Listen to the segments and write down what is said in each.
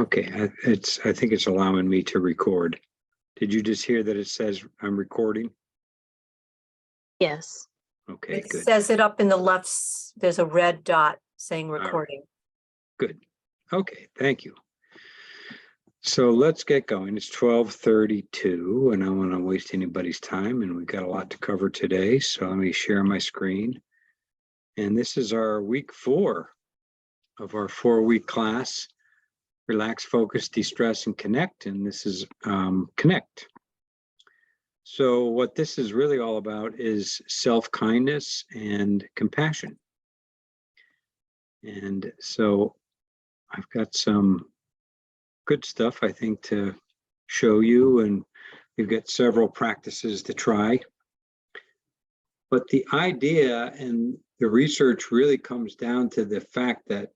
Okay, I think it's allowing me to record. Did you just hear that it says I'm recording? Yes. Okay, It good. says it up in the left, there's a red dot saying recording. Good. Okay, thank you. So let's get going. It's 12:32 and I don't want to waste anybody's time, and we've got a lot to cover today. So let me share my screen. And this is our week 4 of our 4-week class, Relax, Focus, De-Stress, and Connect. And this is Connect. So what this is really all about is self-kindness and compassion. And so I've got some good stuff, I think, to show you, and we've got several practices to try. But the idea and the research really comes down to the fact that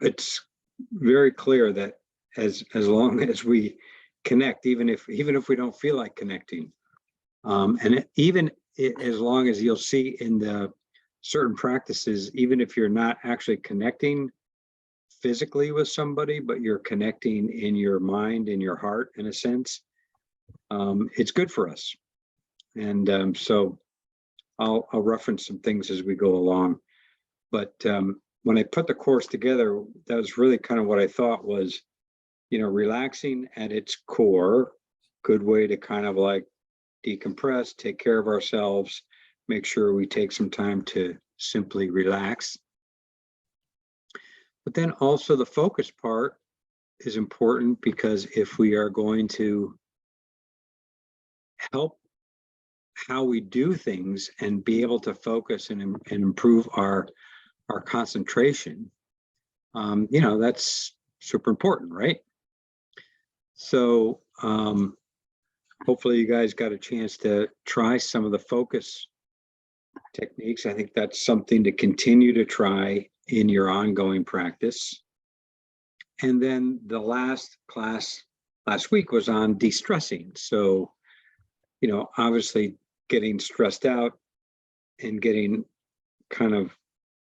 it's very clear that as long as we connect, even if we don't feel like connecting, as long as you'll see in the certain practices, even if you're not actually connecting physically with somebody, but you're connecting in your mind, in your heart, in a sense, it's good for us. And so I'll reference some things as we go along. But when I put the course together, that was really kind of what I thought was, relaxing at its core, good way to kind of like decompress, take care of ourselves, make sure we take some time to simply relax. But then also the focus part is important, because if we are going to help how we do things and be able to focus and improve our concentration, that's super important, right? So hopefully you guys got a chance to try some of the focus techniques. I think that's something to continue to try in your ongoing practice. And then the last class last week was on de-stressing. So, obviously getting stressed out and getting kind of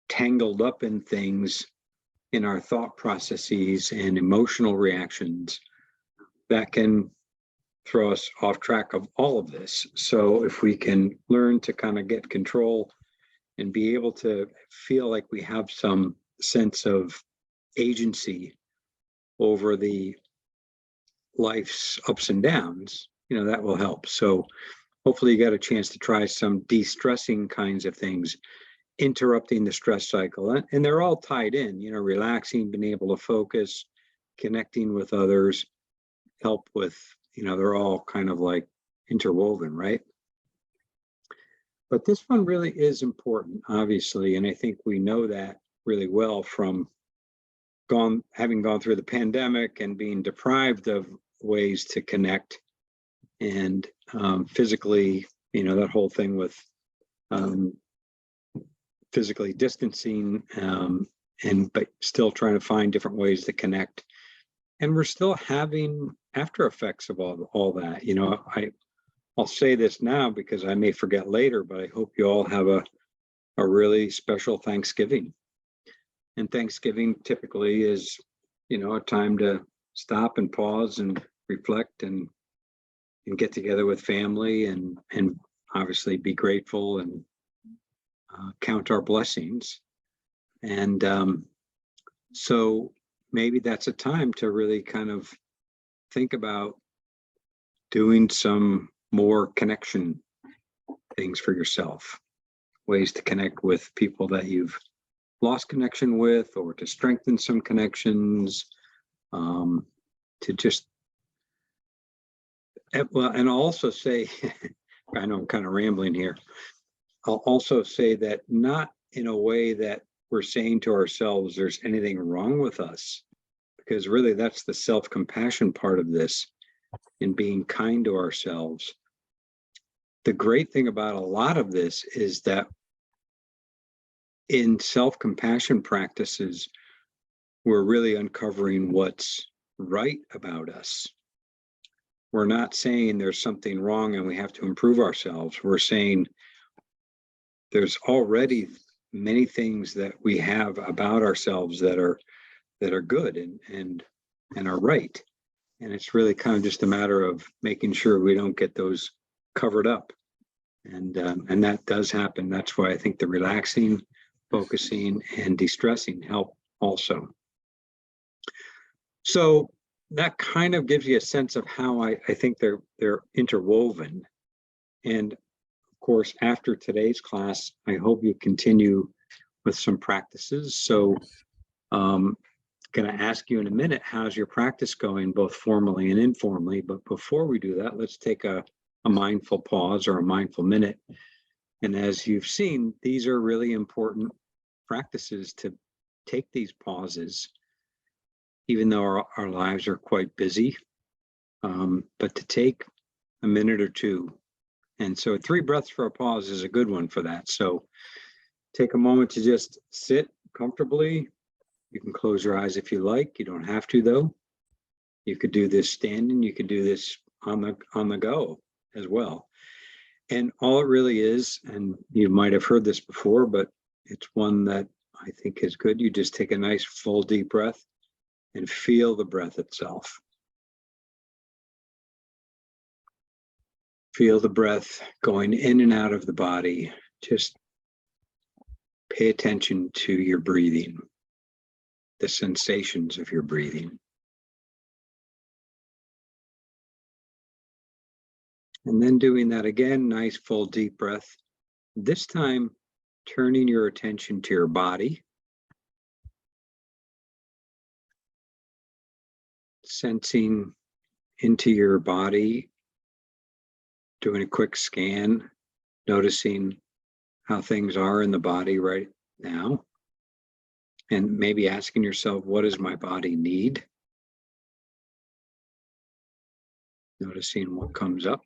tangled up in things in our thought processes and emotional reactions, that can throw us off track of all of this. So if we can learn to kind of get control and be able to feel like we have some sense of agency over the life's ups and downs, that will help. So hopefully you got a chance to try some de-stressing kinds of things, interrupting the stress cycle. And they're all tied in, relaxing, being able to focus, connecting with others, help with, they're all kind of like interwoven, right? But this one really is important, obviously, and I think we know that really well from having gone through the pandemic and being deprived of ways to connect, and physically, that whole thing with physically distancing, but still trying to find different ways to connect. And we're still having after effects of all that. I'll say this now because I may forget later, but I hope you all have a really special Thanksgiving. And Thanksgiving typically is, a time to stop and pause and reflect and get together with family and obviously be grateful and count our blessings. And so maybe that's a time to really kind of think about doing some more connection things for yourself, ways to connect with people that you've lost connection with, or to strengthen some connections, to just, well, and I'll also say, I know I'm kind of rambling here, I'll also say that not in a way that we're saying to ourselves there's anything wrong with us, because really that's the self-compassion part of this, in being kind to ourselves. The great thing about a lot of this is that in self-compassion practices, we're really uncovering what's right about us. We're not saying there's something wrong and we have to improve ourselves. We're saying there's already many things that we have about ourselves that are good and are right. And it's really kind of just a matter of making sure we don't get those covered up. And that does happen. That's why I think the relaxing, focusing, and de-stressing help also. So that kind of gives you a sense of how I think they're interwoven. And of course, after today's class, I hope you continue with some practices. So going to ask you in a minute, how's your practice going, both formally and informally? But before we do that, let's take a mindful pause or a mindful minute. And as you've seen, these are really important practices to take these pauses, even though our lives are quite busy, but to take a minute or two. And so 3 breaths for a pause is a good one for that. So take a moment to just sit comfortably. You can close your eyes if you like. You don't have to, though. You could do this standing. You could do this on the go as well. And all it really is, and you might have heard this before, but it's one that I think is good. You just take a nice full deep breath and feel the breath itself. Feel the breath going in and out of the body. Just pay attention to your breathing, the sensations of your breathing. And then doing that again, nice full deep breath. This time, turning your attention to your body. Sensing into your body, doing a quick scan, noticing how things are in the body right now. And maybe asking yourself, what does my body need? Noticing what comes up.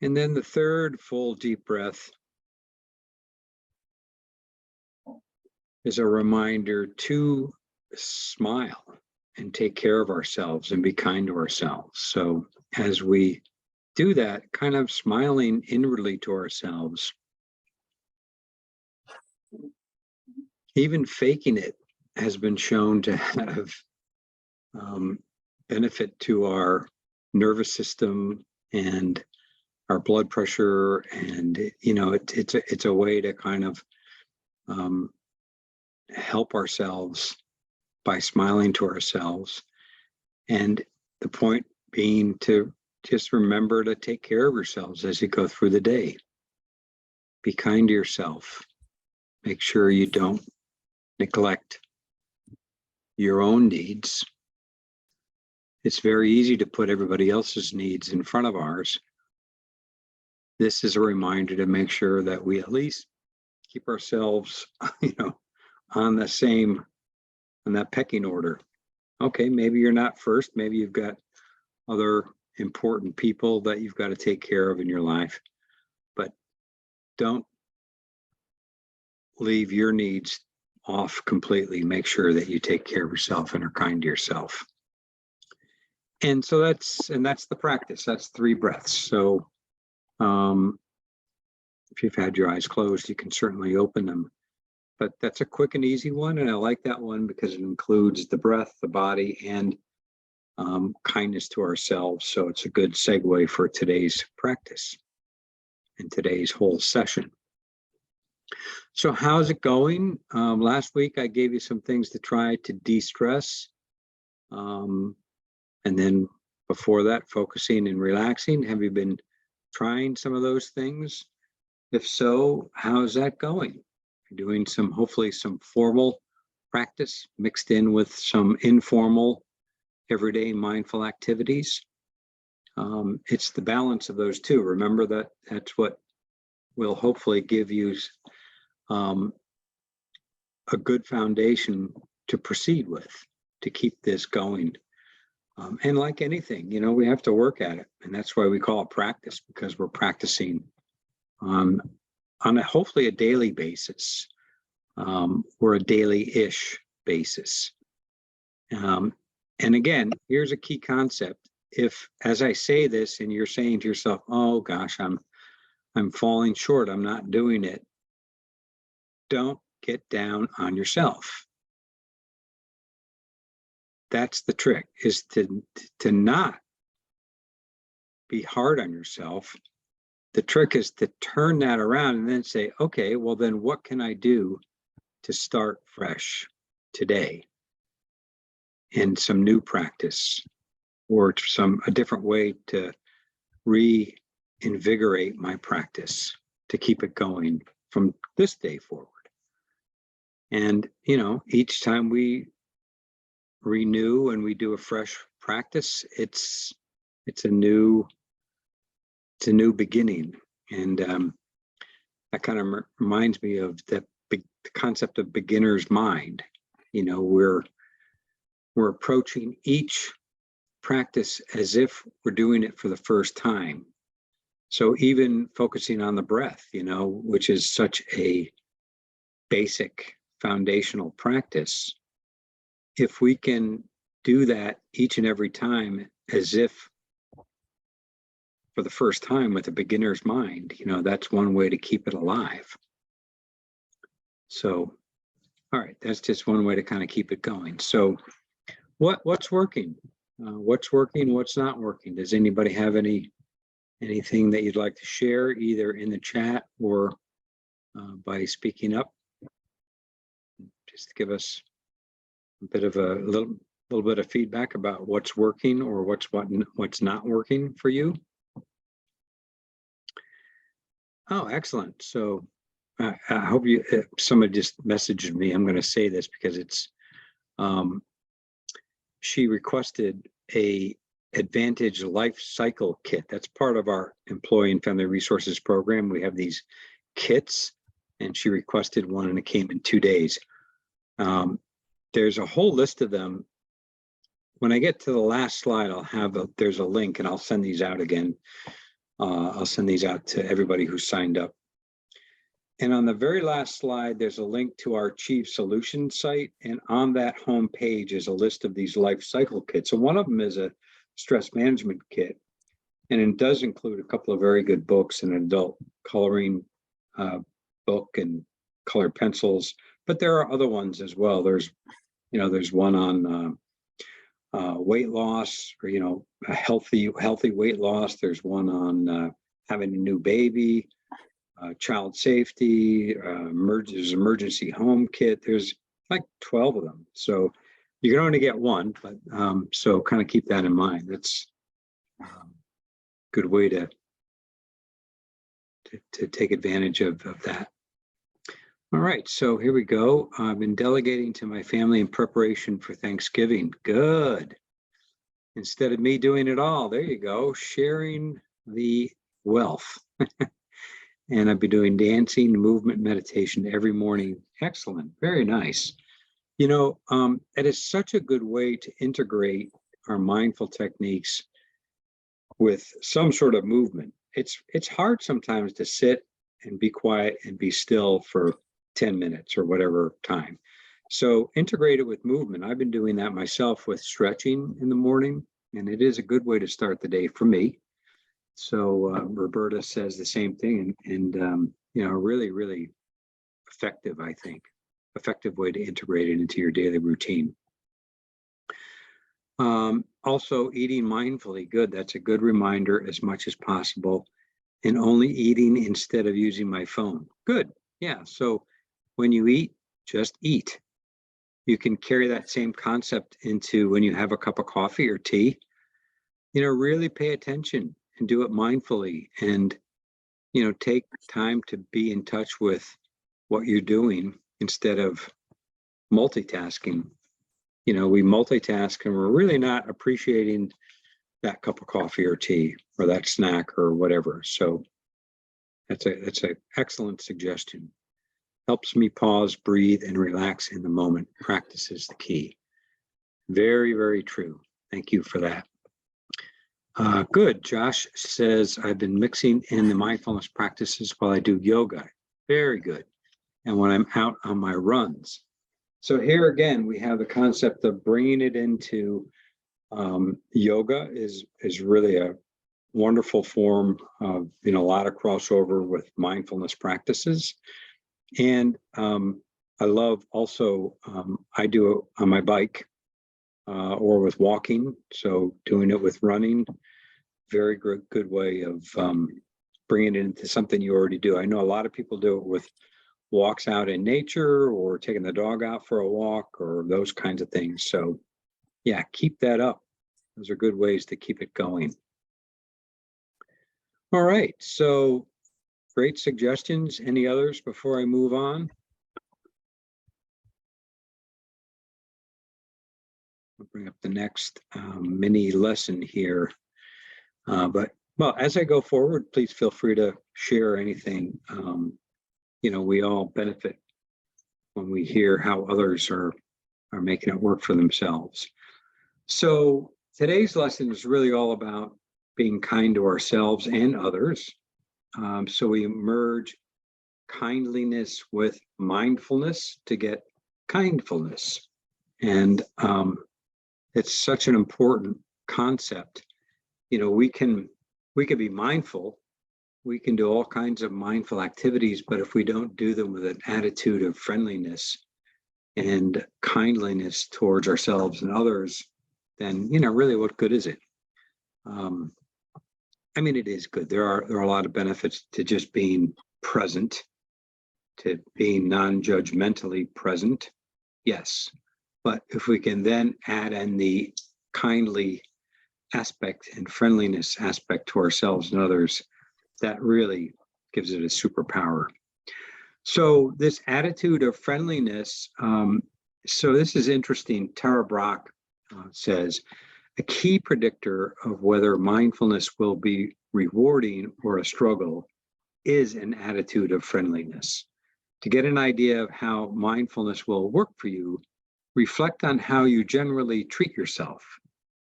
And then the third full deep breath is a reminder to smile and take care of ourselves and be kind to ourselves. So as we do that, kind of smiling inwardly to ourselves, even faking it has been shown to have benefit to our nervous system and our blood pressure, and it's a way to kind of help ourselves by smiling to ourselves. And the point being to just remember to take care of yourselves as you go through the day. Be kind to yourself. Make sure you don't neglect your own needs. It's very easy to put everybody else's needs in front of ours. This is a reminder to make sure that we at least keep ourselves, on that pecking order. Okay, maybe you're not first. Maybe you've got other important people that you've got to take care of in your life, but don't leave your needs off completely. Make sure that you take care of yourself and are kind to yourself. And so that's the practice. That's 3 breaths. So if you've had your eyes closed, you can certainly open them. But that's a quick and easy one. And I like that one because it includes the breath, the body, and kindness to ourselves. So it's a good segue for today's practice and today's whole session. So how's it going? Last week, I gave you some things to try to de-stress. And then before that, focusing and relaxing. Have you been trying some of those things? If so, how's that going? You're doing hopefully some formal practice mixed in with some informal, everyday mindful activities. It's the balance of those two. Remember that that's what will hopefully give you a good foundation to proceed with, to keep this going. And like anything, we have to work at it. And that's why we call it practice, because we're practicing on hopefully a daily basis, or a daily-ish basis. And again, here's a key concept. If, as I say this, and you're saying to yourself, oh gosh, I'm I'm falling short. I'm not doing it. Don't get down on yourself. That's the trick, is to not be hard on yourself. The trick is to turn that around and then say, okay, well then what can I do to start fresh today in some new practice, or a different way to reinvigorate my practice to keep it going from this day forward. And, each time we renew and we do a fresh practice, it's a new beginning. And that kind of reminds me of the concept of beginner's mind. We're approaching each practice as if we're doing it for the first time. So even focusing on the breath, which is such a basic foundational practice, if we can do that each and every time as if for the first time with a beginner's mind, that's one way to keep it alive. So, all right, that's just one way to kind of keep it going. So what's working? What's working? What's not working? Does anybody have anything that you'd like to share, either in the chat or by speaking up? Just give us a bit of a little bit of feedback about what's working or what's not working for you. Oh, excellent. So I hope somebody just messaged me. I'm going to say this because it's, she requested a Advantage Life Cycle Kit. That's part of our Employee and Family Resources program. We have these kits, and she requested one, and it came in 2 days. There's a whole list of them. When I get to the last slide, there's a link, and I'll send these out again. I'll send these out to everybody who signed up. And on the very last slide, there's a link to our Chief Solutions site. And on that home page is a list of these life cycle kits. So one of them is a stress management kit. And it does include a couple of very good books, an adult coloring book and colored pencils. But there are other ones as well. There's one on weight loss, or a healthy weight loss. There's one on having a new baby, child safety, there's emergency home kit. There's like 12 of them. So you can only get one, but so kind of keep that in mind. That's a good way to take advantage of that. All right, so here we go. I've been delegating to my family in preparation for Thanksgiving. Good. Instead of me doing it all, there you go, sharing the wealth. And I've been doing dancing, movement, meditation every morning. Excellent, very nice. It is such a good way to integrate our mindful techniques with some sort of movement. It's hard sometimes to sit and be quiet and be still for 10 minutes or whatever time. So integrate it with movement. I've been doing that myself with stretching in the morning, and it is a good way to start the day for me. So Roberta says the same thing, and really, really effective, I think. Effective way to integrate it into your daily routine. Also, eating mindfully, good. That's a good reminder as much as possible. And only eating instead of using my phone. Good. Yeah. So when you eat, just eat. You can carry that same concept into when you have a cup of coffee or tea. Really pay attention and do it mindfully, and take time to be in touch with what you're doing instead of multitasking. We multitask and we're really not appreciating that cup of coffee or tea or that snack or whatever. So that's an excellent suggestion. Helps me pause, breathe, and relax in the moment. Practice is the key. Very, very true. Thank you for that. Good. Josh says, I've been mixing in the mindfulness practices while I do yoga. Very good. And when I'm out on my runs. So here again, we have the concept of bringing it into yoga is really a wonderful form of, a lot of crossover with mindfulness practices. And I love also, I do it on my bike or with walking. So doing it with running, very good way of bringing it into something you already do. I know a lot of people do it with walks out in nature or taking the dog out for a walk or those kinds of things. So yeah, keep that up. Those are good ways to keep it going. All right, so great suggestions. Any others before I move on? I'll bring up the next mini lesson here. Well, as I go forward, please feel free to share anything. We all benefit when we hear how others are making it work for themselves. So today's lesson is really all about being kind to ourselves and others. So we merge kindliness with mindfulness to get kindfulness. And it's such an important concept. We can be mindful. We can do all kinds of mindful activities, but if we don't do them with an attitude of friendliness and kindliness towards ourselves and others, then, really what good is it? It is good. There are a lot of benefits to just being present, to being non-judgmentally present. Yes. But if we can then add in the kindly aspect and friendliness aspect to ourselves and others, that really gives it a superpower. So this attitude of friendliness, so this is interesting. Tara Brach says, a key predictor of whether mindfulness will be rewarding or a struggle is an attitude of friendliness. To get an idea of how mindfulness will work for you, reflect on how you generally treat yourself,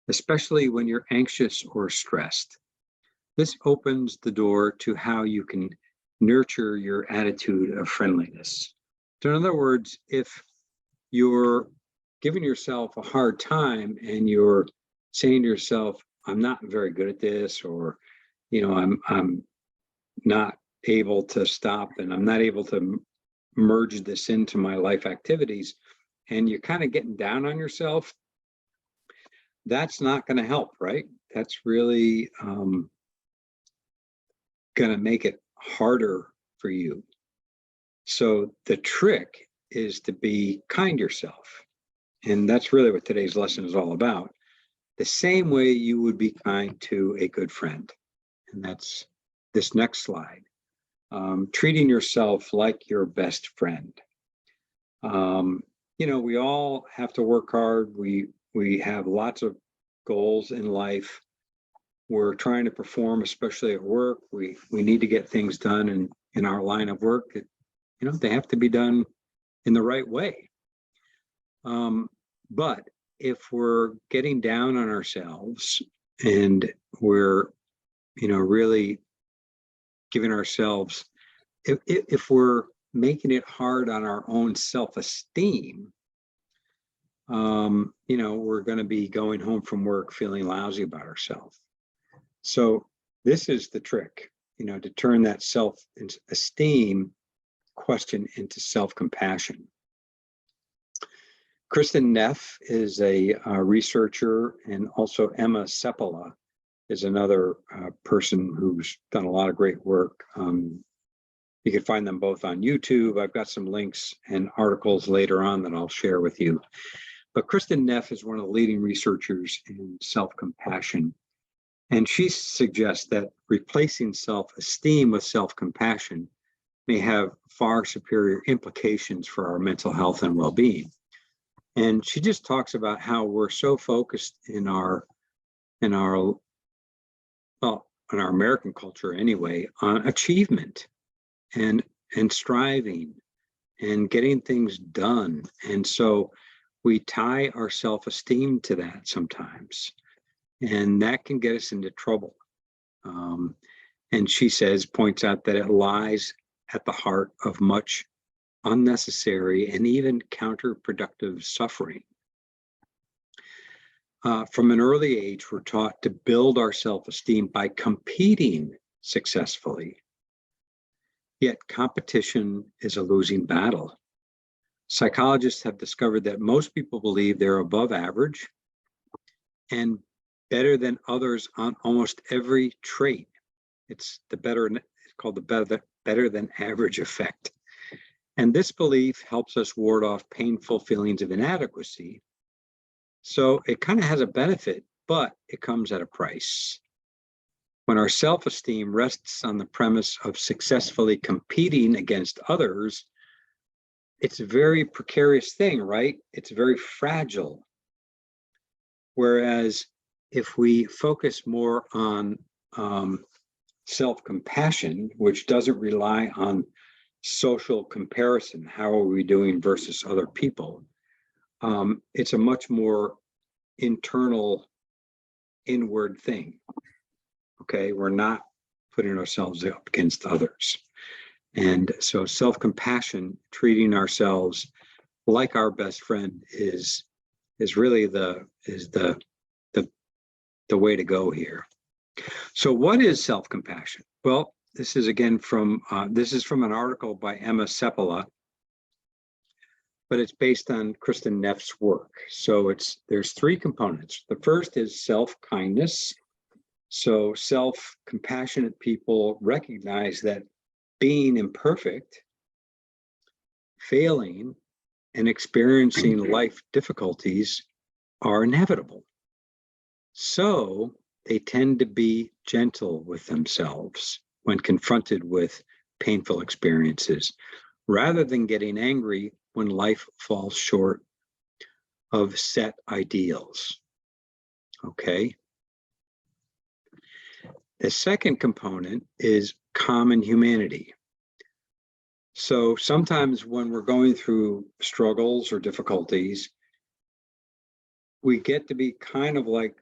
especially when you're anxious or stressed. This opens the door to how you can nurture your attitude of friendliness. So in other words, if you're giving yourself a hard time and you're saying to yourself, I'm not very good at this, or, I'm not able to stop and I'm not able to merge this into my life activities, and you're kind of getting down on yourself, that's not going to help, right? That's really going to make it harder for you. So the trick is to be kind to yourself. And that's really what today's lesson is all about. The same way you would be kind to a good friend. And that's this next slide. Treating yourself like your best friend. We all have to work hard. We have lots of goals in life. We're trying to perform, especially at work. We need to get things done in our line of work. They have to be done in the right way. But if we're getting down on ourselves and we're, really giving ourselves, if we're making it hard on our own self-esteem, we're going to be going home from work feeling lousy about ourselves. So this is the trick, to turn that self-esteem question into self-compassion. Kristen Neff is a researcher, and also Emma Seppala is another person who's done a lot of great work. You can find them both on YouTube. I've got some links and articles later on that I'll share with you. But Kristen Neff is one of the leading researchers in self-compassion. And she suggests that replacing self-esteem with self-compassion may have far superior implications for our mental health and well-being. And she just talks about how we're so focused in our American culture anyway, on achievement and striving and getting things done. And so we tie our self-esteem to that sometimes, and that can get us into trouble. And she points out that it lies at the heart of much unnecessary and even counterproductive suffering. from an early age, we're taught to build our self-esteem by competing successfully. Yet competition is a losing battle. Psychologists have discovered that most people believe they're above average and better than others on almost every trait. It's called the better than average effect. And this belief helps us ward off painful feelings of inadequacy. So it kind of has a benefit, but it comes at a price. When our self-esteem rests on the premise of successfully competing against others, it's a very precarious thing, right? It's very fragile. Whereas if we focus more on self-compassion, which doesn't rely on social comparison, how are we doing versus other people, it's a much more internal, inward thing. Okay, we're not putting ourselves up against others. And so self-compassion, treating ourselves like our best friend is really the way to go here. So what is self-compassion? Well, this is again from an article by Emma Seppala, but it's based on Kristen Neff's work. So there's three components. The first is self-kindness. So self-compassionate people recognize that being imperfect, failing, and experiencing life difficulties are inevitable. So they tend to be gentle with themselves when confronted with painful experiences, rather than getting angry when life falls short of set ideals. Okay. The second component is common humanity. So sometimes when we're going through struggles or difficulties, we get to be kind of like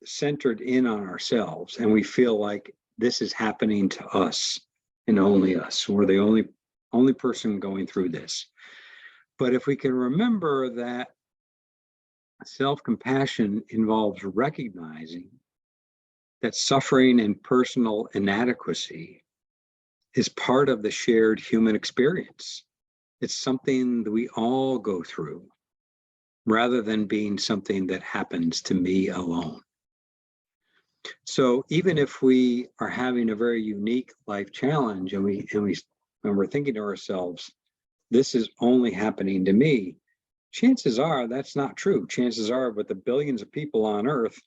centered in on ourselves, and we feel like this is happening to us and only us. We're the only person going through this. But if we can remember that self-compassion involves recognizing that suffering and personal inadequacy is part of the shared human experience. It's something that we all go through, rather than being something that happens to me alone. So even if we are having a very unique life challenge and we're thinking to ourselves, this is only happening to me, chances are that's not true. Chances are with the billions of people on Earth,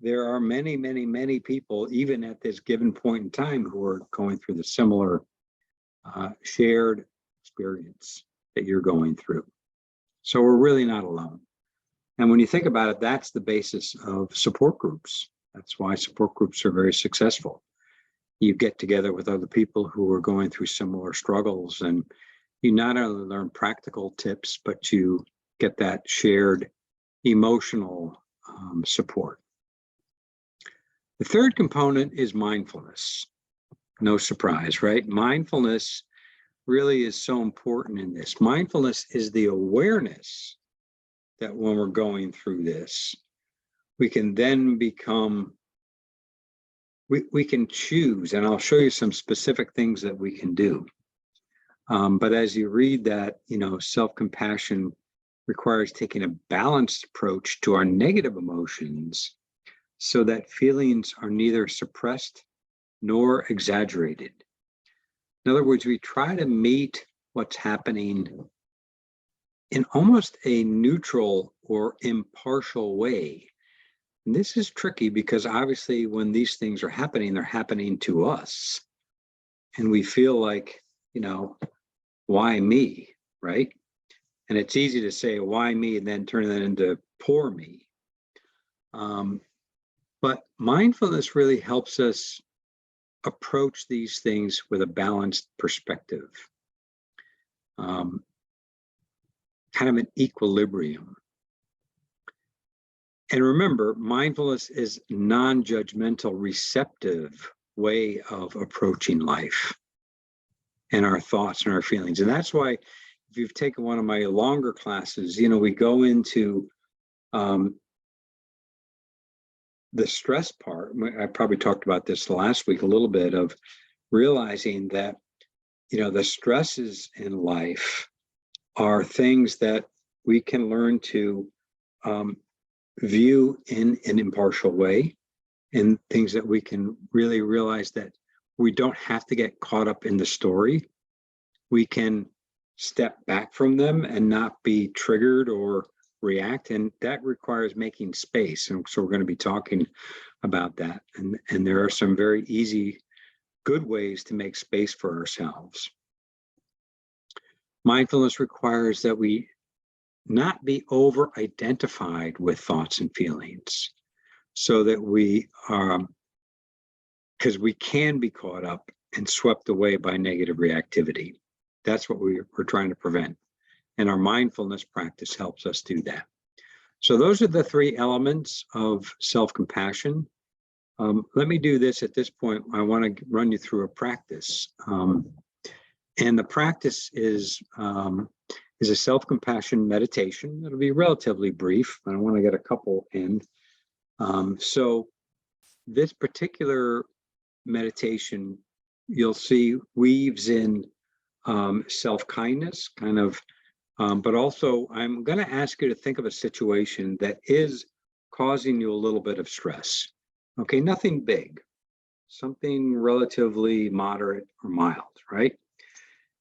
there are many, many, many people, even at this given point in time, who are going through the similar shared experience that you're going through. So we're really not alone. And when you think about it, that's the basis of support groups. That's why support groups are very successful. You get together with other people who are going through similar struggles, and you not only learn practical tips, but you get that shared emotional support. The third component is mindfulness. No surprise, right? Mindfulness really is so important in this. Mindfulness is the awareness that when we're going through this, we can then become, we can choose, and I'll show you some specific things that we can do. But as you read that, self-compassion requires taking a balanced approach to our negative emotions so that feelings are neither suppressed nor exaggerated. In other words, we try to meet what's happening in almost a neutral or impartial way. And this is tricky because obviously when these things are happening, they're happening to us. And we feel like, why me, right? And it's easy to say, why me, and then turn that into poor me. But mindfulness really helps us approach these things with a balanced perspective, kind of an equilibrium. And remember, mindfulness is non-judgmental, receptive way of approaching life and our thoughts and our feelings. And that's why, if you've taken one of my longer classes, we go into the stress part, I probably talked about this last week a little bit, of realizing that, the stresses in life are things that we can learn to view in an impartial way, and things that we can really realize that we don't have to get caught up in the story. We can step back from them and not be triggered or react, and that requires making space. And so we're going to be talking about that, and there are some very easy, good ways to make space for ourselves. Mindfulness requires that we not be over identified with thoughts and feelings, so that we because we can be caught up and swept away by negative reactivity. That's what we're trying to prevent. And our mindfulness practice helps us do that. So those are the three elements of self-compassion. Let me do this at this point. I want to run you through a practice. And the practice is a self-compassion meditation. It'll be relatively brief. I want to get a couple in. So this particular meditation, you'll see, weaves in self-kindness, kind of, but also I'm going to ask you to think of a situation that is causing you a little bit of stress. Okay, nothing big, something relatively moderate or mild, right?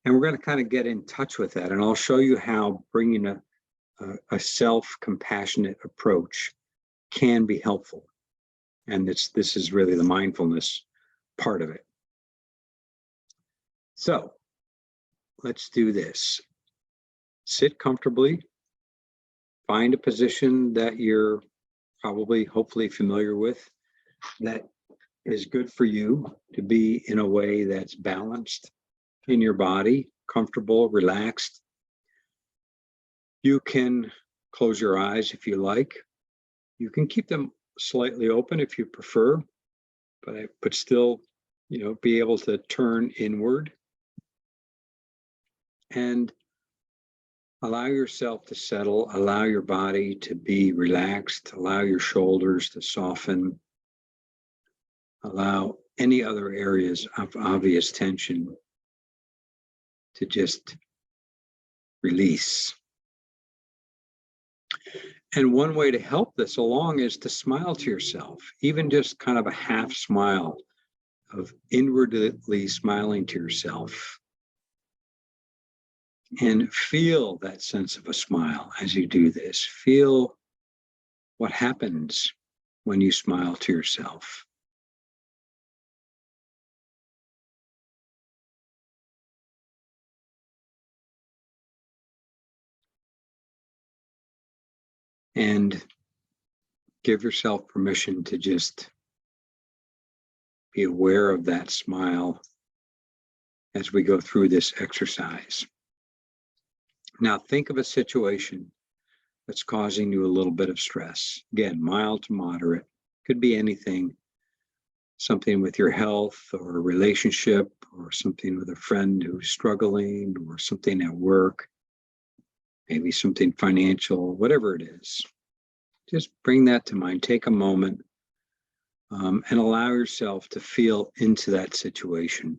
And we're going to kind of get in touch with that, and I'll show you how bringing a self-compassionate approach can be helpful. And this is really the mindfulness part of it. So let's do this. Sit comfortably. Find a position that you're probably, hopefully familiar with, that is good for you to be in a way that's balanced in your body, comfortable, relaxed. You can close your eyes if you like. You can keep them slightly open if you prefer, but still, be able to turn inward. And allow yourself to settle, allow your body to be relaxed, allow your shoulders to soften, allow any other areas of obvious tension to just release. And one way to help this along is to smile to yourself, even just kind of a half smile of inwardly smiling to yourself. And feel that sense of a smile as you do this. Feel what happens when you smile to yourself. And give yourself permission to just be aware of that smile as we go through this exercise. Now, think of a situation that's causing you a little bit of stress. Again, mild to moderate. Could be anything. Something with your health or a relationship, or something with a friend who's struggling, or something at work. Maybe something financial, whatever it is. Just bring that to mind. Take a moment and allow yourself to feel into that situation.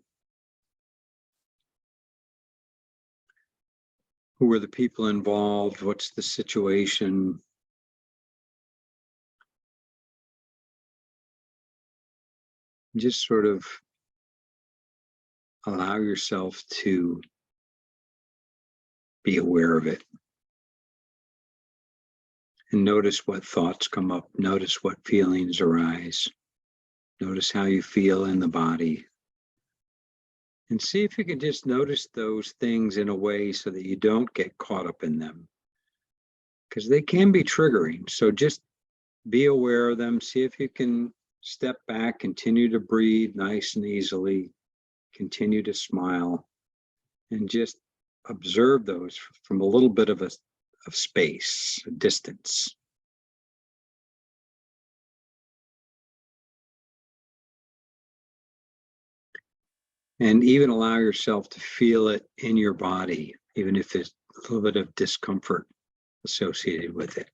Who are the people involved? What's the situation? Just sort of allow yourself to be aware of it. And notice what thoughts come up. Notice what feelings arise. Notice how you feel in the body. And see if you can just notice those things in a way so that you don't get caught up in them. Because they can be triggering. So just be aware of them. See if you can step back, continue to breathe nice and easily, continue to smile, and just observe those from a little bit of space, a distance. And even allow yourself to feel it in your body, even if there's a little bit of discomfort associated with it.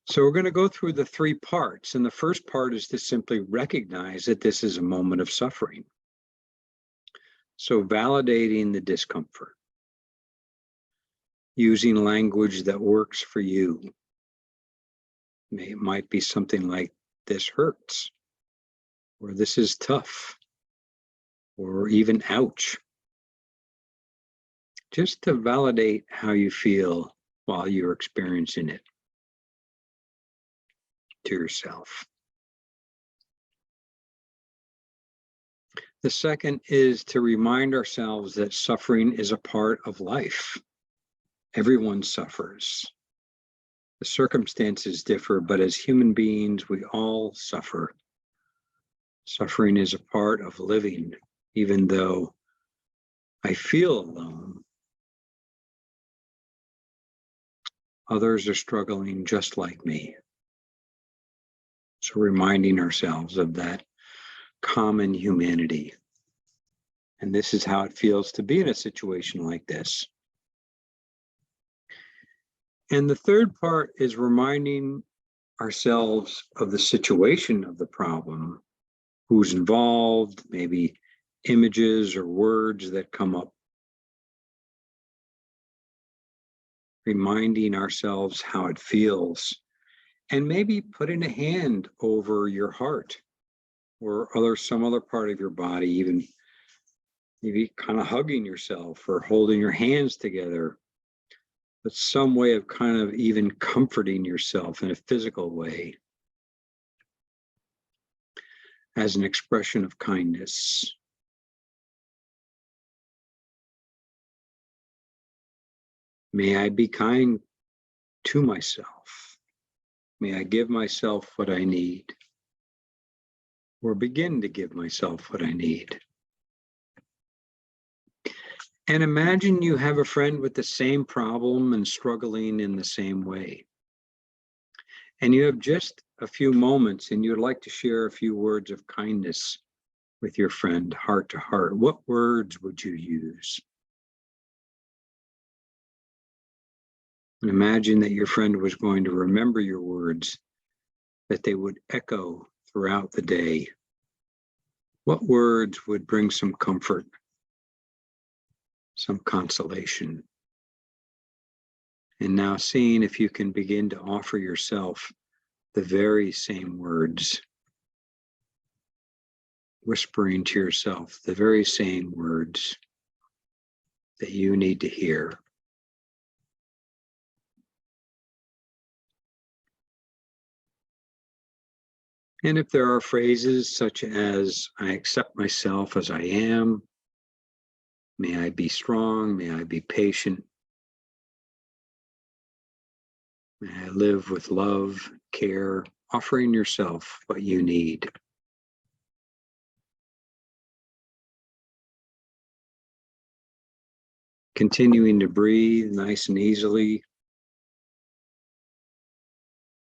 So we're going to go through the three parts. And the first part is to simply recognize that this is a moment of suffering. So validating the discomfort, using language that works for you. It might be something like, this hurts, or this is tough, or even ouch. Just to validate how you feel while you're experiencing it to yourself. The second is to remind ourselves that suffering is a part of life. Everyone suffers. The circumstances differ, but as human beings, we all suffer. Suffering is a part of living, even though I feel alone. Others are struggling just like me. So reminding ourselves of that common humanity. And this is how it feels to be in a situation like this. And the third part is reminding ourselves of the situation of the problem, who's involved, maybe images or words that come up. Reminding ourselves how it feels, and maybe putting a hand over your heart or some other part of your body, even maybe kind of hugging yourself or holding your hands together. But some way of kind of even comforting yourself in a physical way as an expression of kindness. May I be kind to myself. May I give myself what I need, or begin to give myself what I need. And imagine you have a friend with the same problem and struggling in the same way. And you have just a few moments and you'd like to share a few words of kindness with your friend, heart to heart. What words would you use? And imagine that your friend was going to remember your words, that they would echo throughout the day. What words would bring some comfort, some consolation? And now seeing if you can begin to offer yourself the very same words, whispering to yourself the very same words that you need to hear. And if there are phrases such as, I accept myself as I am, may I be strong, may I be patient, may I live with love, care, offering yourself what you need. Continuing to breathe nice and easily,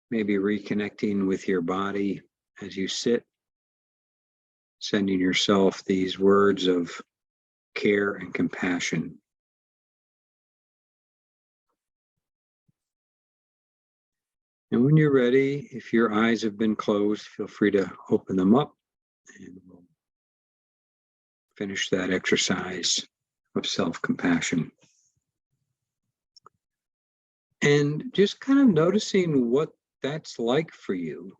maybe reconnecting with your body as you sit, sending yourself these words of care and compassion. And when you're ready, if your eyes have been closed, feel free to open them up and we'll finish that exercise of self-compassion. And just kind of noticing what that's like for you.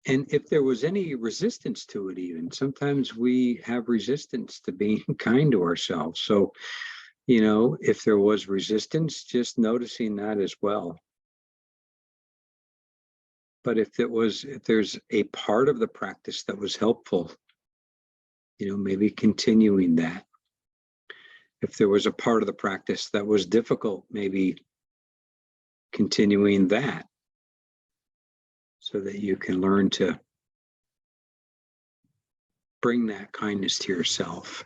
And if there was any resistance to it, even sometimes we have resistance to being kind to ourselves. So, if there was resistance, just noticing that as well. But if there's a part of the practice that was helpful, maybe continuing that. If there was a part of the practice that was difficult, maybe continuing that, so that you can learn to bring that kindness to yourself.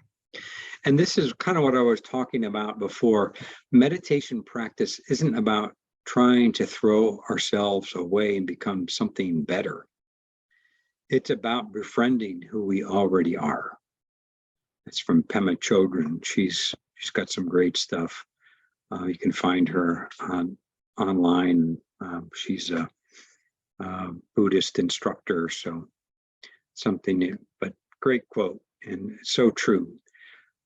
And this is kind of what I was talking about before. Meditation practice isn't about trying to throw ourselves away and become something better. It's about befriending who we already are. It's from Pema Chodron. She's got some great stuff. You can find her online She's a Buddhist instructor, so something new, but great quote and so true.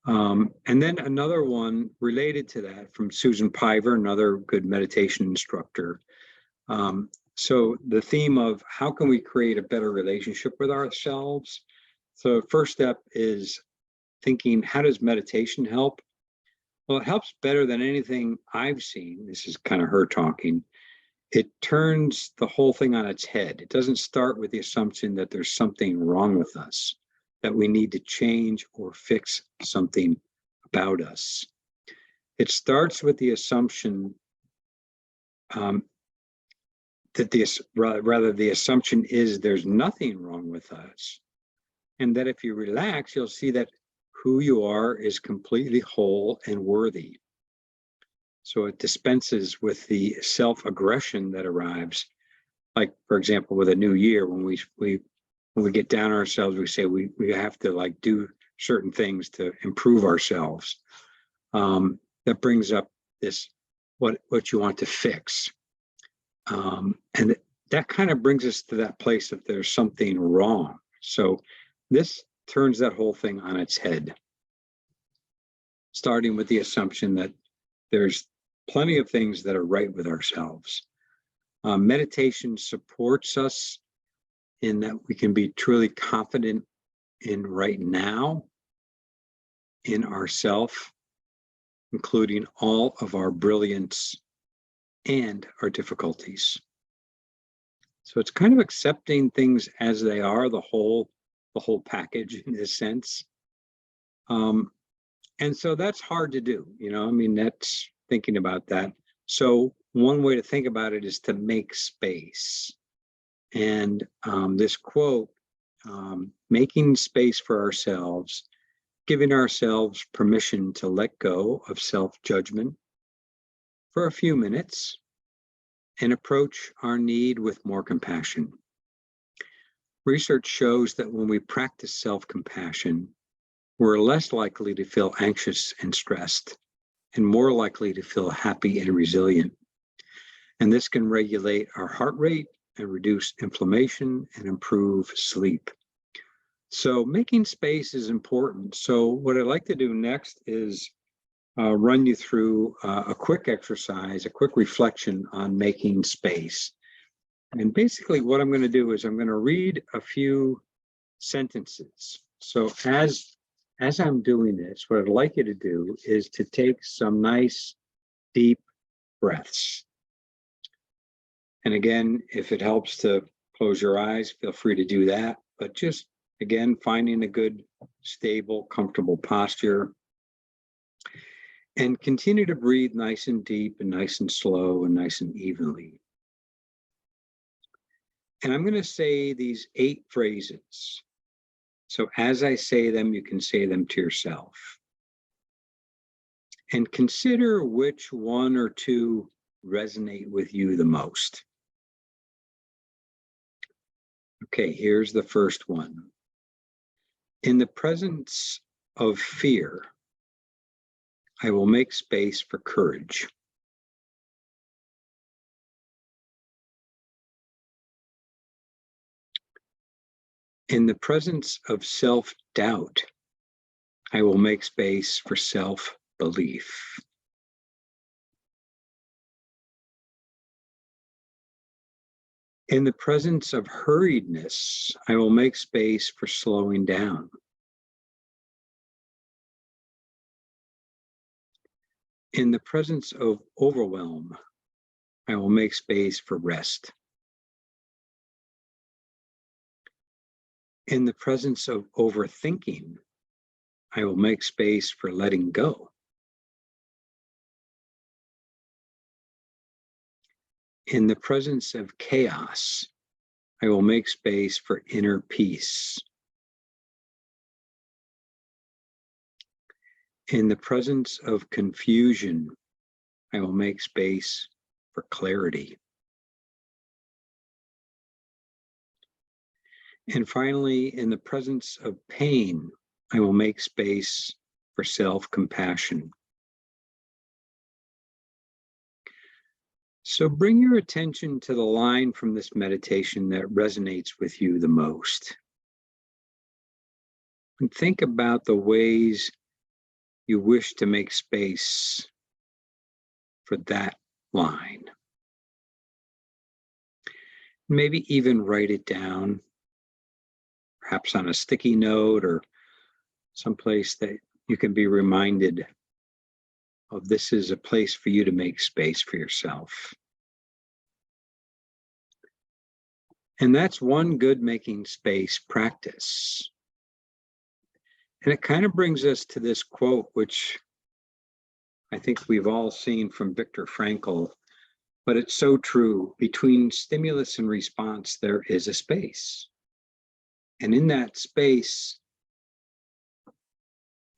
And then another one related to that from Susan Piver, another good meditation instructor. So the theme of how can we create a better relationship with ourselves? So first step is thinking, how does meditation help? Well, it helps better than anything I've seen. This is kind of her talking. It turns the whole thing on its head. It doesn't start with the assumption that there's something wrong with us, that we need to change or fix something about us. It starts with the assumption that the assumption is there's nothing wrong with us. And that if you relax, you'll see that who you are is completely whole and worthy. So it dispenses with the self-aggression that arrives. Like, for example, with a new year, when we get down on ourselves, we say we have to like do certain things to improve ourselves. That brings up this, what you want to fix. And that kind of brings us to that place that there's something wrong. So this turns that whole thing on its head, starting with the assumption that there's plenty of things that are right with ourselves. Meditation supports us in that we can be truly confident in right now, in ourself, including all of our brilliance and our difficulties. So it's kind of accepting things as they are, the whole package in a sense. And so that's hard to do, I mean, that's thinking about that. So one way to think about it is to make space. And this quote, making space for ourselves, giving ourselves permission to let go of self-judgment for a few minutes and approach our need with more compassion. Research shows that when we practice self-compassion, we're less likely to feel anxious and stressed, and more likely to feel happy and resilient. And this can regulate our heart rate and reduce inflammation and improve sleep. So making space is important. So what I'd like to do next is run you through a quick exercise, a quick reflection on making space. And basically what I'm going to do is I'm going to read a few sentences. So as I'm doing this, what I'd like you to do is to take some nice deep breaths. And again, if it helps to close your eyes, feel free to do that. But just, again, finding a good, stable, comfortable posture. And continue to breathe nice and deep and nice and slow and nice and evenly. And I'm going to say these 8 phrases. So as I say them, you can say them to yourself. And consider which one or two resonate with you the most. Okay, here's the first one. In the presence of fear, I will make space for courage. In the presence of self-doubt, I will make space for self-belief. In the presence of hurriedness, I will make space for slowing down. In the presence of overwhelm, I will make space for rest. In the presence of overthinking, I will make space for letting go. In the presence of chaos, I will make space for inner peace. In the presence of confusion, I will make space for clarity. And finally, in the presence of pain, I will make space for self-compassion. So bring your attention to the line from this meditation that resonates with you the most. And think about the ways you wish to make space for that line. Maybe even write it down, perhaps on a sticky note or someplace that you can be reminded of. This is a place for you to make space for yourself. And that's one good making space practice. And it kind of brings us to this quote, which I think we've all seen from Viktor Frankl, but it's so true. Between stimulus and response, there is a space. And in that space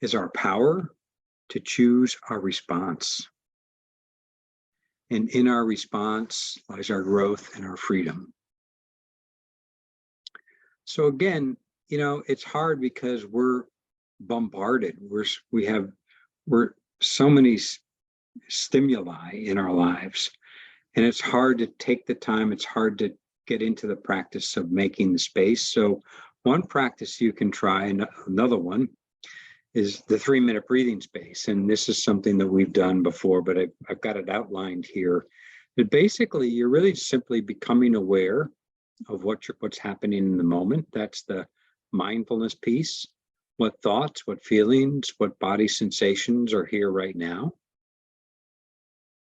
is our power to choose our response. And in our response lies our growth and our freedom. So again, it's hard because we're bombarded. We're so many stimuli in our lives, and it's hard to take the time. It's hard to get into the practice of making the space. So one practice you can try, and another one is the 3-minute breathing space. And this is something that we've done before, but I've got it outlined here. But basically, you're really simply becoming aware of what's happening in the moment. That's the mindfulness piece. What thoughts, what feelings, what body sensations are here right now.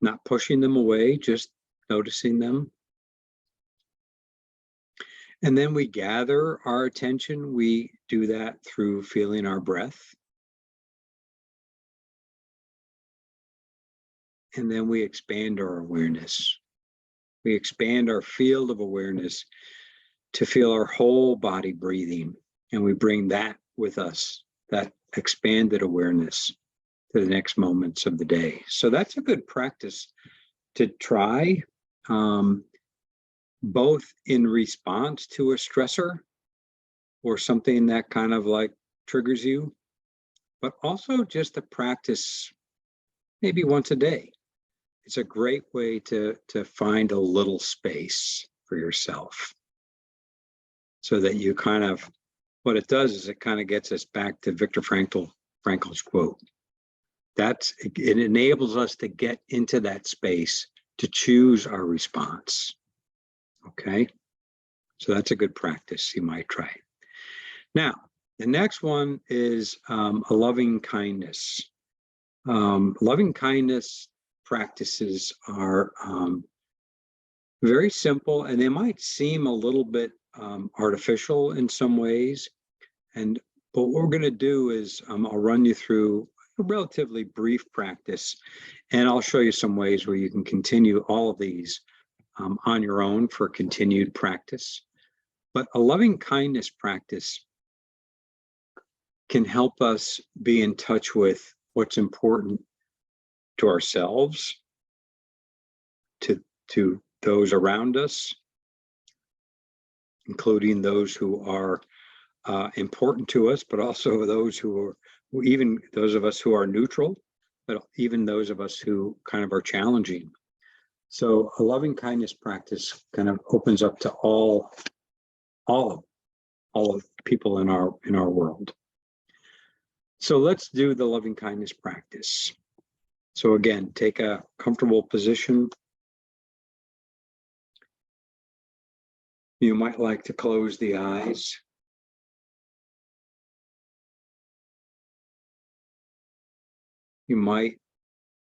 Not pushing them away, just noticing them. And then we gather our attention. We do that through feeling our breath. And then we expand our awareness. We expand our field of awareness to feel our whole body breathing. And we bring that with us, that expanded awareness, to the next moments of the day. So that's a good practice to try, both in response to a stressor or something that kind of like triggers you, but also just to practice maybe once a day. It's a great way to find a little space for yourself, so that you kind of, what it does is it kind of gets us back to Viktor Frankl's quote. It enables us to get into that space to choose our response. Okay, so that's a good practice you might try. Now, the next one is a loving kindness. Loving kindness practices are very simple, and they might seem a little bit artificial in some ways. But what we're going to do is I'll run you through a relatively brief practice, and I'll show you some ways where you can continue all of these on your own for continued practice. But a loving kindness practice can help us be in touch with what's important to ourselves, to those around us, including those who are important to us, but also those even those of us who are neutral, but even those of us who kind of are challenging. So a loving kindness practice kind of opens up to all of people in our world. So let's do the loving kindness practice. So again, take a comfortable position. You might like to close the eyes. You might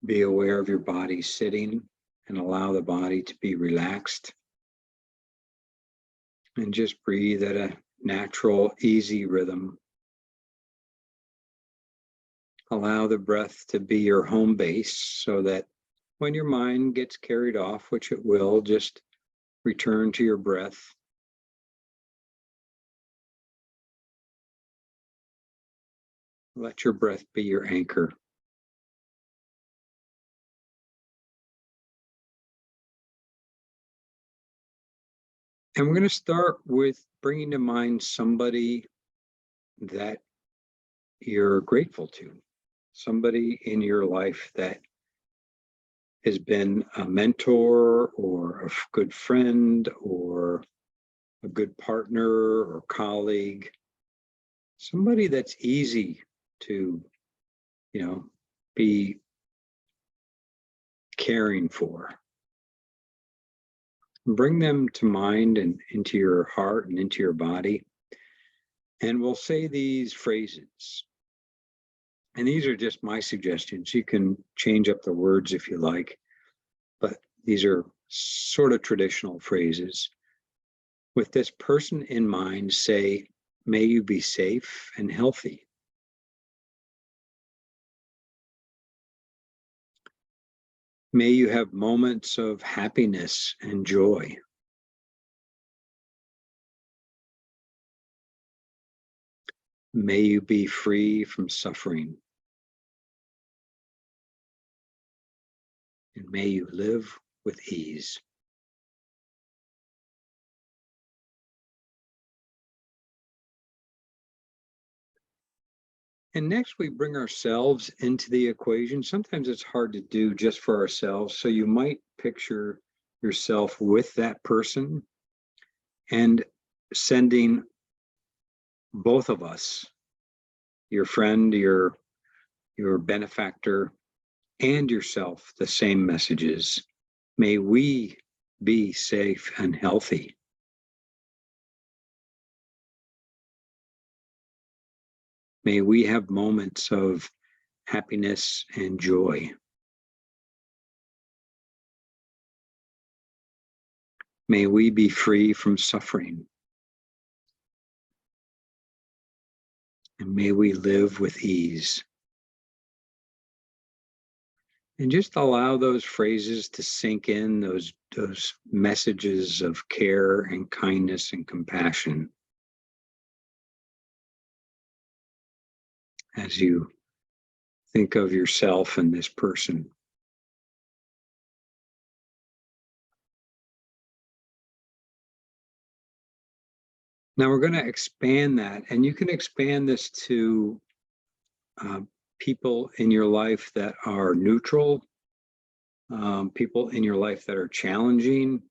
be aware of your body sitting and allow the body to be relaxed. And just breathe at a natural, easy rhythm. Allow the breath to be your home base, so that when your mind gets carried off, which it will, just return to your breath. Let your breath be your anchor. And we're going to start with bringing to mind somebody that you're grateful to, somebody in your life that has been a mentor or a good friend or a good partner or colleague, somebody that's easy to, be caring for. Bring them to mind and into your heart and into your body. And we'll say these phrases. And these are just my suggestions. You can change up the words if you like, but these are sort of traditional phrases. With this person in mind, say, may you be safe and healthy. May you have moments of happiness and joy. May you be free from suffering. And may you live with ease. And next, we bring ourselves into the equation. Sometimes it's hard to do just for ourselves. So you might picture yourself with that person and sending both of us, your friend, your benefactor, and yourself, the same messages. May we be safe and healthy. May we have moments of happiness and joy. May we be free from suffering. And may we live with ease. And just allow those phrases to sink in, those messages of care and kindness and compassion as you think of yourself and this person. Now we're going to expand that, and you can expand this to people in your life that are neutral, people in your life that are challenging,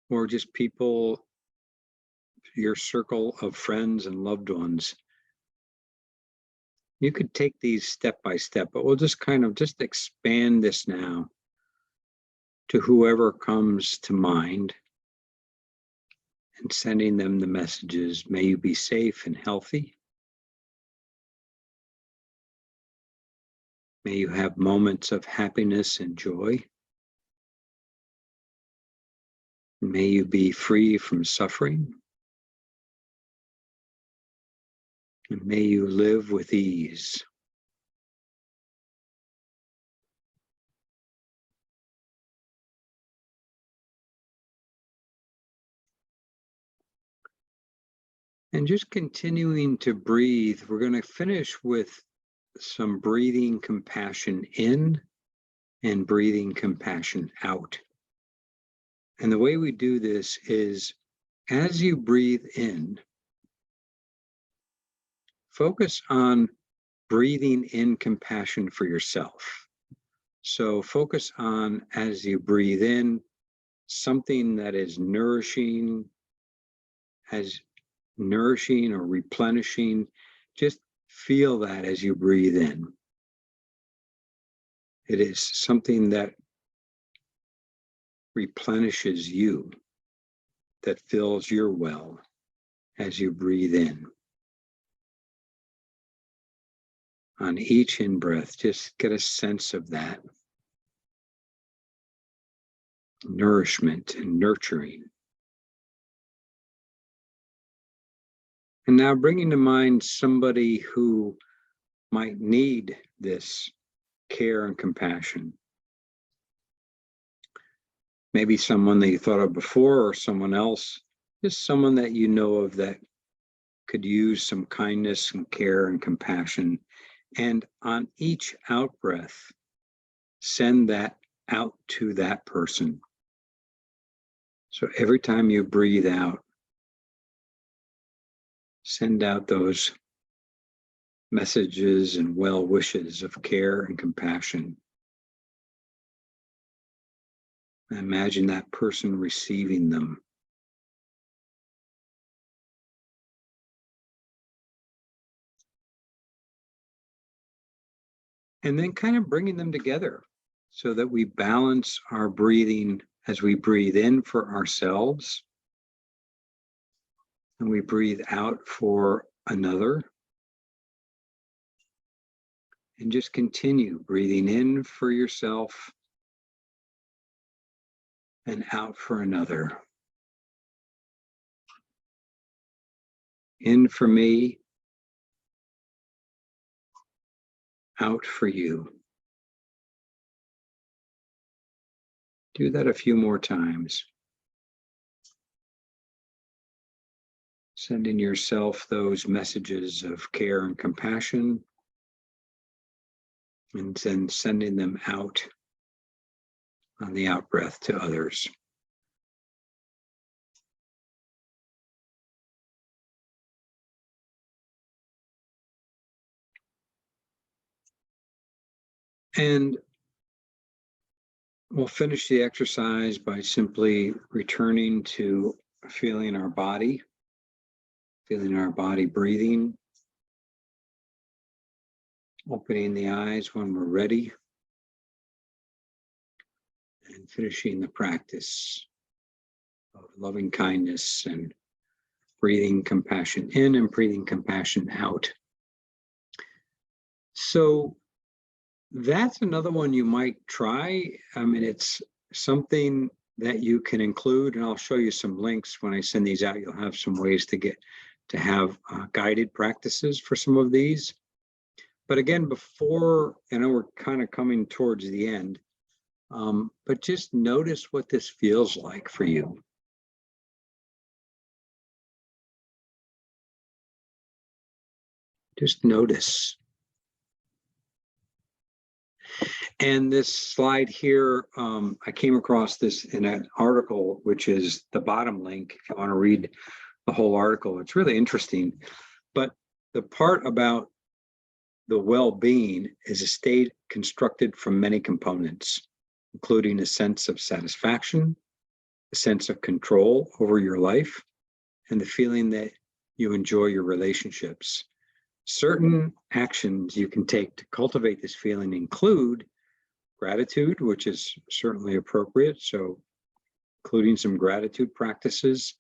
or just people, your circle of friends and loved ones. You could take these step by step, but we'll just kind of just expand this now to whoever comes to mind and sending them the messages. May you be safe and healthy. May you have moments of happiness and joy. May you be free from suffering. And may you live with ease. And just continuing to breathe, we're going to finish with some breathing compassion in and breathing compassion out. And the way we do this is as you breathe in, focus on breathing in compassion for yourself. So focus on, as you breathe in, something that is nourishing, as nourishing or replenishing. Just feel that as you breathe in. It is something that replenishes you, that fills your well as you breathe in. On each in-breath, just get a sense of that nourishment and nurturing. And now bringing to mind somebody who might need this care and compassion. Maybe someone that you thought of before, or someone else, just someone that you know of that could use some kindness and care and compassion. And on each out-breath, send that out to that person. So every time you breathe out, send out those messages and well wishes of care and compassion. Imagine that person receiving them. And then kind of bringing them together so that we balance our breathing as we breathe in for ourselves and we breathe out for another. And just continue breathing in for yourself and out for another. In for me, out for you. Do that a few more times. Sending yourself those messages of care and compassion, and then sending them out on the out breath to others. And we'll finish the exercise by simply returning to feeling our body breathing, opening the eyes when we're ready, and finishing the practice of loving kindness and breathing compassion in and breathing compassion out. So that's another one you might try. I mean, it's something that you can include, and I'll show you some links when I send these out. You'll have some ways to have guided practices for some of these. But again, before, I know we're kind of coming towards the end, but just notice what this feels like for you. Just notice. And this slide here, I came across this in an article, which is the bottom link. If you want to read the whole article, it's really interesting. But the part about the well-being is a state constructed from many components, including a sense of satisfaction, a sense of control over your life, and the feeling that you enjoy your relationships. Certain actions you can take to cultivate this feeling include gratitude, which is certainly appropriate. So including some gratitude practices,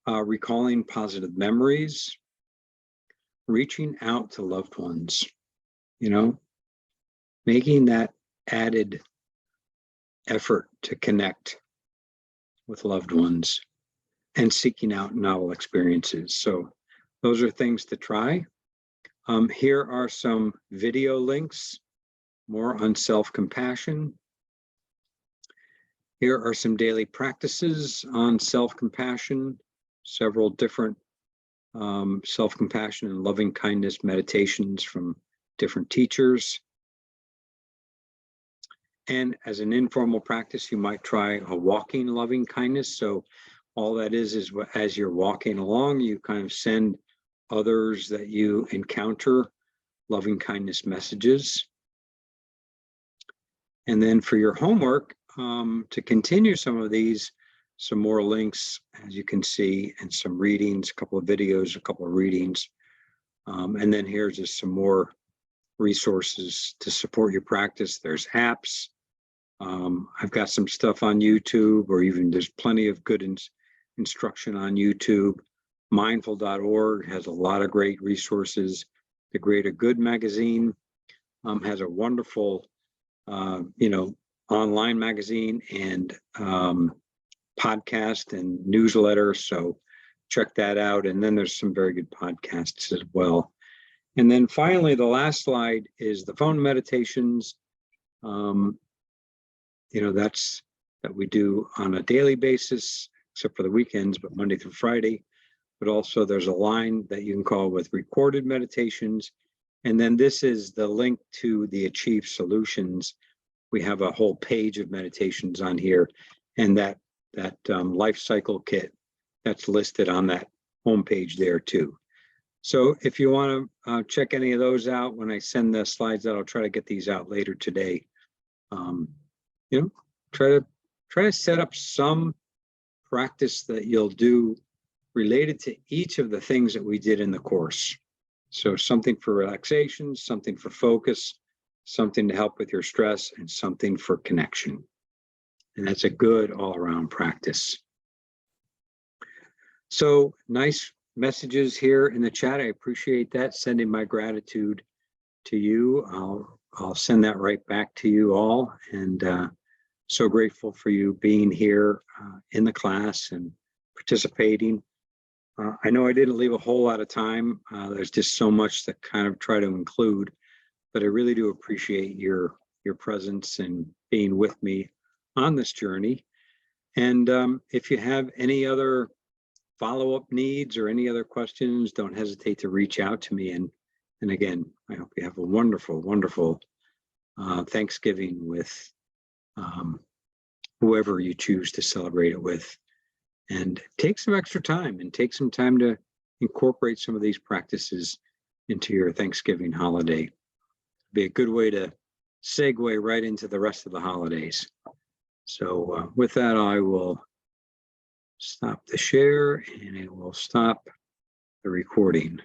recalling positive memories, reaching out to loved ones, making that added effort to connect with loved ones and seeking out novel experiences. So those are things to try. Here are some video links, more on self-compassion. Here are some daily practices on self-compassion, several different self-compassion and loving kindness meditations from different teachers. And as an informal practice, you might try a walking loving kindness. So all that is as you're walking along, you kind of send others that you encounter loving kindness messages. And then for your homework, to continue some of these, some more links, as you can see, and some readings, a couple of videos, a couple of readings. And then here's just some more resources to support your practice. There's apps. I've got some stuff on YouTube, or even there's plenty of good instruction on YouTube. Mindful.org has a lot of great resources. The Greater Good magazine has a wonderful, online magazine and podcast and newsletter. So check that out. And then there's some very good podcasts as well. And then finally, the last slide is the phone meditations. That's that we do on a daily basis, except for the weekends, but Monday through Friday. But also there's a line that you can call with recorded meditations. And then this is the link to the Achieve Solutions. We have a whole page of meditations on here, and that life cycle kit that's listed on that homepage there too. So if you want to check any of those out when I send the slides out, I'll try to get these out later today. You know, try to set up some practice that you'll do related to each of the things that we did in the course. So something for relaxation, something for focus, something to help with your stress, and something for connection. And that's a good all-around practice. So nice messages here in the chat. I appreciate that. Sending my gratitude to you. I'll send that right back to you all. And so grateful for you being here in the class and participating. I know I didn't leave a whole lot of time. There's just so much to kind of try to include, but I really do appreciate your presence and being with me on this journey. And if you have any other follow-up needs or any other questions, don't hesitate to reach out to me. And again, I hope you have a wonderful, wonderful Thanksgiving with whoever you choose to celebrate it with. And take some extra time and take some time to incorporate some of these practices into your Thanksgiving holiday. Be a good way to segue right into the rest of the holidays. So with that, I will stop the share and I will stop the recording.